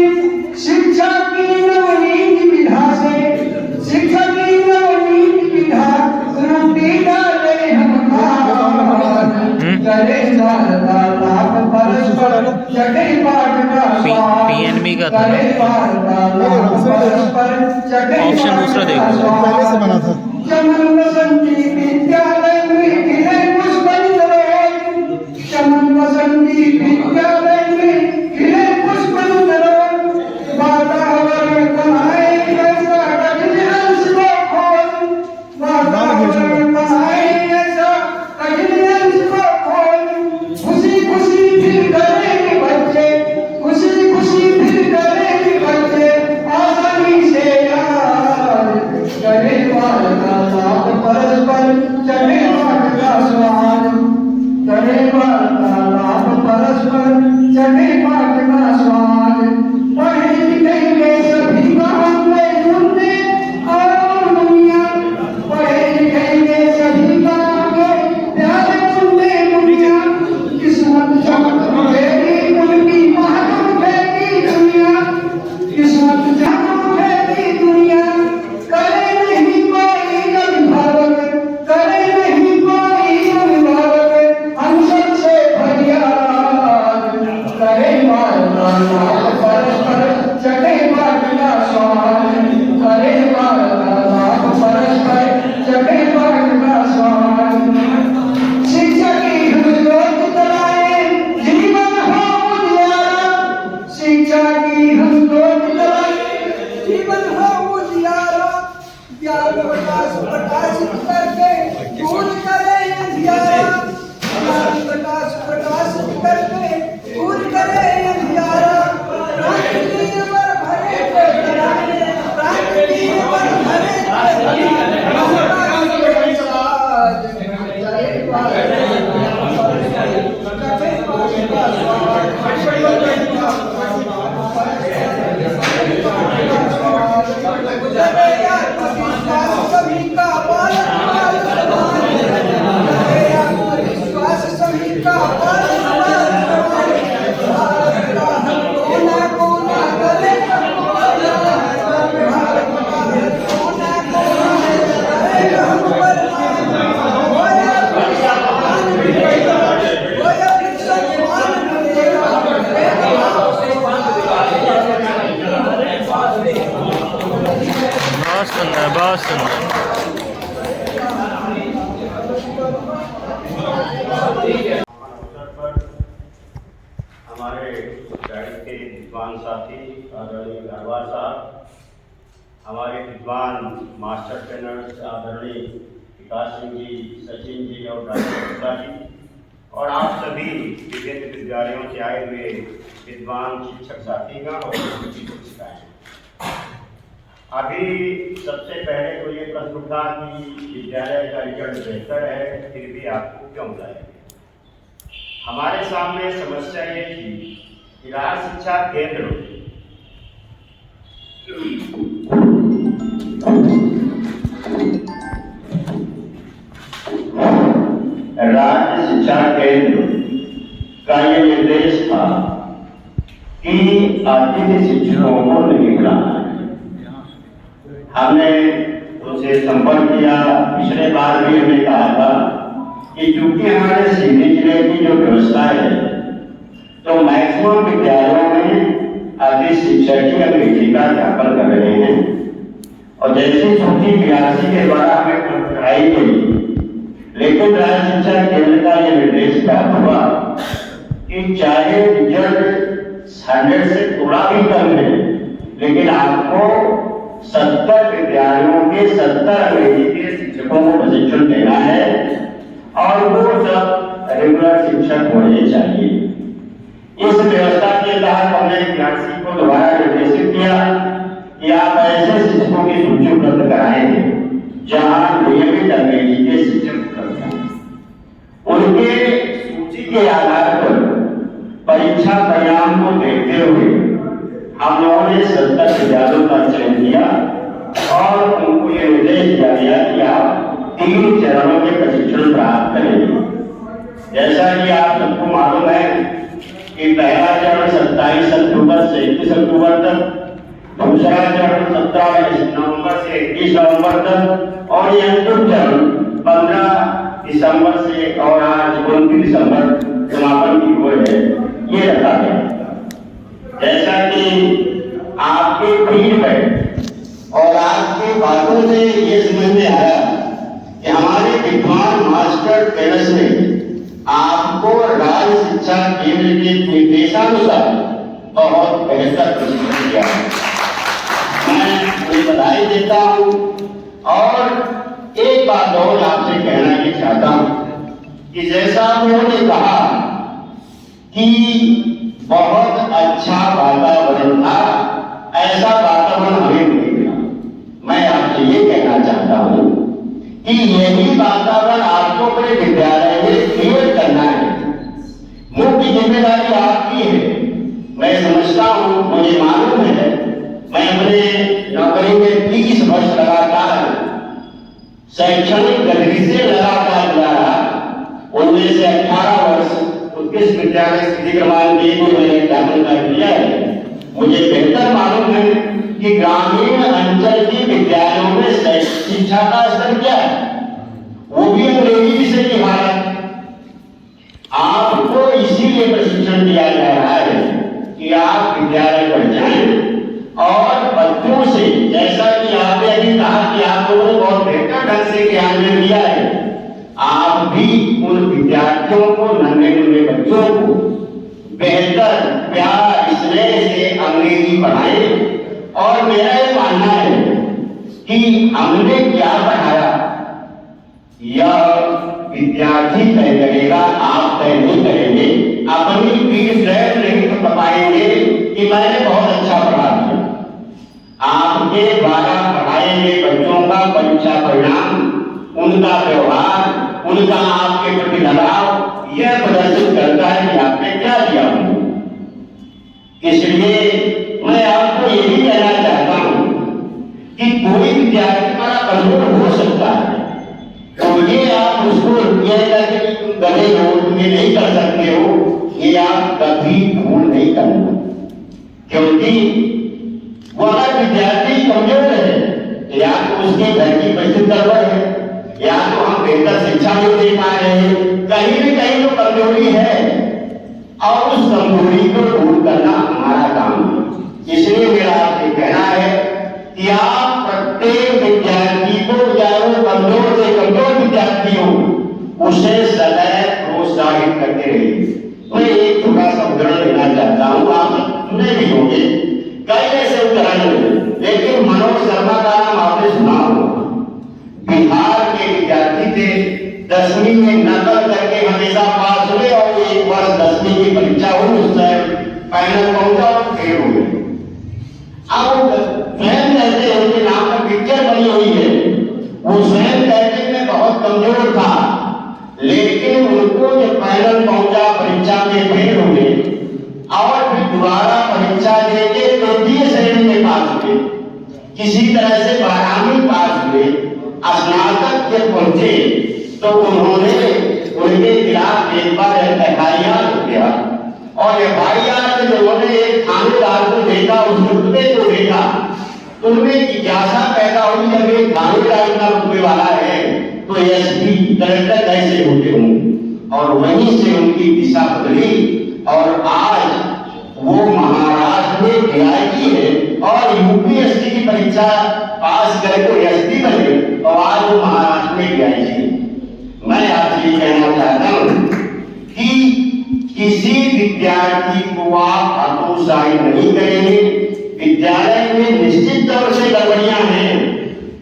शिक्षा की नवनीत विधा से, शिक्षा की नवनीत विधा रूपी डाले हम पीएनबी का था ऑप्शन दूसरा देखो, पहले से बना था। चमन बसंती विद्यालय में गिरे पुष्पंजलि, चमन बसंती विद्यालय में गिरे पुष्पंजलि। वातावरण बनाए ऐसा रजनीगंध को खोल, वातावरण बनाए ऐसा रजनीगंध को खोल। खुशी खुशी फिर करेंगे बच्चे, खुशी खुशी फिर करेंगे बच्चे, आसानी से यार करे परस्पर चले। ज्ञान प्रकाश प्रकाशित करके दूर करे अंधियारा, ज्ञान प्रकाश प्रकाशित करके दूर करे अंधियारा। प्रांतीय पर भरे के कराने, प्रांतीय पर भरे के सभी का पालन विश्वास सभी का पालन कोना कोना करे बहुत सुंदर। अवसर पर हमारे गाइड के विद्वान साथी आदरणीय गढ़वाल साहब, हमारे विद्वान मास्टर ट्रेनर्स आदरणीय विकास सिंह जी, सचिन जी और राजेश जी, और आप सभी विभिन्न विद्यालयों से आए हुए विद्वान शिक्षक साथीगण और शिक्षिकाएं। अभी सबसे पहले तो ये प्रश्न उठा कि विद्यालय का रिजल्ट बेहतर है, फिर भी आपको क्यों बुलाया? हमारे सामने समस्या ये थी कि राज्य शिक्षा केंद्र का ये निर्देश था कि अतिथि शिक्षकों को नहीं बुलाना है। हमने उनसे संपर्क किया, पिछले बार भी हमने कहा था कि चूंकि हमारे सीधी जिले की जो व्यवस्था है तो मैक्सिमम विद्यालयों में अतिथि शिक्षक ही अंग्रेजी का अध्यापन कर रहे हैं, और जैसी सूची 82 के द्वारा हमें कराई गई, लेकिन राज्य शिक्षा केंद्र का यह निर्देश प्राप्त हुआ कि चाहे रिजल्ट 100 से थोड़ा भी कम है, लेकिन आपको 70 विद्यालयों के 70 अंग्रेजी के शिक्षकों को प्रशिक्षण देना है और वो सब रेगुलर शिक्षक होने चाहिए। इस व्यवस्था के तहत हमने विद्यार्थी को दोबारा निर्देशित किया कि आप ऐसे शिक्षकों की सूची उपलब्ध कराएंगे जहां नियमित अंग्रेजी के शिक्षक उपलब्ध हैं। उनके सूची के आधार पर परीक्षा परिणाम को देखते हुए हम लोगों ने 70 विद्यालयों का चयन किया और उनको ये निर्देश दिया गया कि आप 3 चरणों में प्रशिक्षण प्राप्त करेंगे। जैसा कि आप सबको मालूम है कि पहला चरण 27 अक्टूबर से 21 अक्टूबर तक, दूसरा चरण 17 नवंबर से 21 नवंबर तक, और ये अंतिम चरण 15 दिसंबर से और आज 29 दिसंबर समापन की ओर है, ये रखा गया। जैसा कि आपके फीडबैक और आपकी बातों से ये समझ में आया कि हमारे विद्वान मास्टर ट्रेनर्स ने आपको राज्य शिक्षा केंद्र के निर्देशानुसार बहुत बेहतर प्रशिक्षण दिया है। मैं उन्हें बधाई देता हूँ और एक बात और आपसे कहना ये चाहता हूँ कि जैसा उन्होंने कहा कि बहुत अच्छा वातावरण था, ऐसा वातावरण हमें नहीं मिला। मैं आपसे ये कहना चाहता हूँ कि यही वातावरण आपको अपने विद्यालय में क्रिएट करना है। मुख्य जिम्मेदारी आपकी है। मैं समझता हूँ, मुझे मालूम है, मैं अपने नौकरी में 30 वर्ष लगातार शैक्षणिक गतिविधि से लगातार जुड़ा रहा। उनमें से 18 वर्ष उत्कृष्ट विद्यालय स्थिति क्रमांक 1 में मैंने अध्यापन कार्य किया है। मुझे बेहतर मालूम है कि ग्रामीण अंचल के विद्यालयों में शिक्षा का स्तर क्या है, वो भी अंग्रेजी विषय की हालत। आपको इसीलिए प्रशिक्षण दिया जा रहा है कि आप विद्यालय पर जाएं और बच्चों से, जैसा कि आपने अभी कहा कि आप लोगों ने बहुत बेहतर ढंग से ज्ञान दिया है, आप भी उन विद्यार्थियों को, नन्हे मुन्ने बच्चों को बेहतर प्यार स्नेह से अंग्रेजी पढ़ाएं। और मेरा ये मानना है कि हमने क्या पढ़ाया यह विद्यार्थी तय करेगा, आप तय नहीं करेंगे। अपनी पीठ स्वयं नहीं तो बताएंगे कि मैंने बहुत अच्छा पढ़ा दिया। आपके द्वारा पढ़ाए गए बच्चों का परीक्षा परिणाम, उनका व्यवहार, उनका आपके प्रति लगाव यह प्रदर्शित करता है कि आपने क्या दिया। इसलिए मैं आपको ये भी कहना चाहता हूं कि कोई विद्यार्थी बड़ा कमजोर हो सकता है, तो ये आप उसको ये करके कि तुम गधे हो, तुम ये नहीं कर सकते हो, ये आप कभी भूल नहीं करना। क्योंकि वो अगर विद्यार्थी कमजोर है या तो उसके घर की परिस्थिति गड़बड़ है, या तो हम बेहतर शिक्षा नहीं दे पा रहे हैं, कहीं भी कहीं तो कमजोरी है और उस कमजोरी को दूर करना हमारा काम है। इसलिए मेरा आपसे कहना है कि आप प्रत्येक विद्यार्थी को, चाहे वो कमजोर से कमजोर विद्यार्थी हो, उसे सदैव प्रोत्साहित करते रहिए। मैं एक छोटा सा उदाहरण देना चाहता हूँ, आप सुने भी होंगे कई ऐसे उदाहरण, लेकिन मनोज शर्मा का नाम आपने सुना होगा। बिहार के विद्यार्थी थे, 10वीं में नकल करके हमेशा पास हुए और एक वर्ष 10वीं की परीक्षा हुई, उससे फाइनल पहुंचा और फेल हो गए। अब स्वयं कहते हैं, उनके नाम पर पिक्चर बनी हुई है, वो स्वयं कहते मैं बहुत कमजोर था, लेकिन उनको जब फाइनल पहुंचा परीक्षा में फेल हो गए और फिर दोबारा परीक्षा देके तृतीय श्रेणी में पास हुए, किसी तरह से 12वीं पास हुए, स्नातक जब पहुंचे तो उन्होंने उनके खिलाफ एक बार FIR किया और FIR में उन्होंने एक थानेदार को देखा, उस रुतबे को देखा, तो उनमें जिज्ञासा पैदा हुई जब एक थानेदार का रुतबे वाला है तो SP कलेक्टर कैसे होते होंगे, और वहीं से उनकी दिशा बदली और आज वो महाराष्ट्र में DIG है और UPSC की परीक्षा पास करके SP बने और आज वो महाराष्ट्र में DIG है। मैं आपसे ये कहना चाहता हूं कि किसी विद्यार्थी को आप हतोत्साहित नहीं करेंगे। विद्यालय में निश्चित तौर से गड़बड़ियां हैं,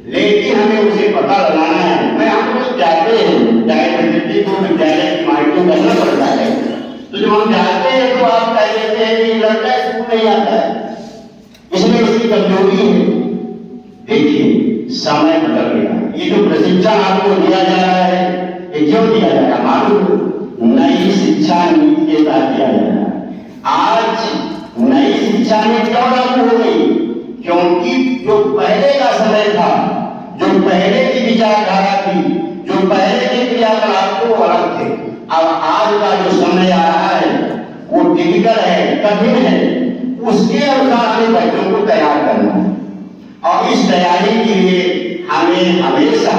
लेकिन हमें उसे पता लगाना है। मैं हम लोग जाते हैं, चाहे विद्यार्थी को विद्यालय की माइंड करना पड़ता है, तो जब हम जाते हैं तो आप कह देते हैं कि लड़का स्कूल नहीं आता है, इसमें इसकी कमजोरी है। देखिए समय बदल गया, ये जो प्रशिक्षण आपको दिया जा रहा है ये क्यों दिया जा रहा है मालूम? नई शिक्षा नीति के तहत दिया जा रहा है। आज नई शिक्षा नीति क्यों लागू हो गई? क्योंकि जो पहले का समय था, जो पहले की विचारधारा थी, जो पहले के क्रियाकलाप वो अलग थे। अब आज का जो समय आ रहा है वो डिजिटल है, कठिन है, उसके अनुसार हमें बच्चों को तैयार करना है और इस तैयारी के लिए हमें हमेशा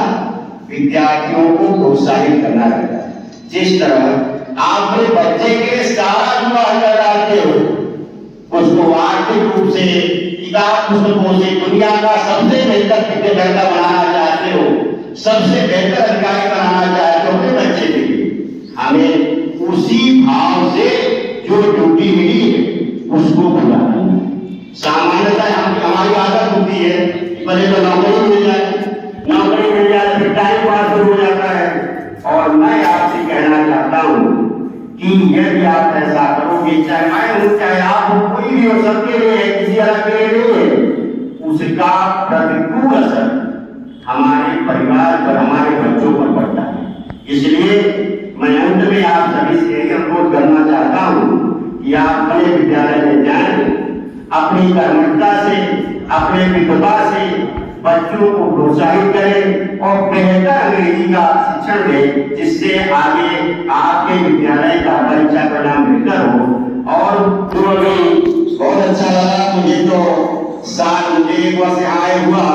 विद्यार्थियों को प्रोत्साहित करना रहता है। जिस तरह आप अपने बच्चे के सारा जुआ कर डालते हो, उसको आर्थिक रूप से, किताब पुस्तकों से दुनिया का सबसे बेहतर विद्यार्थी बनाना चाहते हो, सबसे बेहतर अधिकारी बनाना चाहते हो अपने बच्चे के लिए, हमें उसी भाव से जो ड्यूटी मिली है उसको पूरा करना है। सामान्यतः हमारी आदत होती है कि पहले तो नौकरी मिल जाए, नौकरी मिल जाए फिर टाइम पास हो जाता है। और मैं आपसे कहना चाहता हूँ कि यदि आप ऐसा करोगे, चाहे मैं हूँ चाहे आप हो, कोई भी हो, सबके लिए है, किसी अलग के लिए नहीं है, उसका प्रतिकूल असर हमारे परिवार पर, हमारे बच्चों पर पड़ता है। इसलिए मैं अंत में आप सभी से यही अनुरोध करना चाहता हूँ कि आप अपने विद्यालय में जाएं, अपनी कर्मठता से, अपने विद्वता से बच्चों को प्रोत्साहित करें और बेहतर अंग्रेजी का शिक्षण दें, जिससे आगे आपके विद्यालय का परीक्षा परिणाम बेहतर हो। और बहुत अच्छा लगा मुझे, तो साल मुझे 1 वर्ष आए हुआ,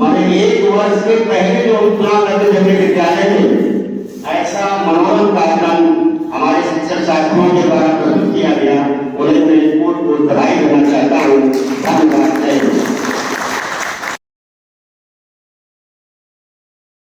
मैंने 1 वर्ष के पहले जो चुनाव करते थे विद्यालय में, ऐसा मनोरम कार्यक्रम हमारे शिक्षक साथियों के द्वारा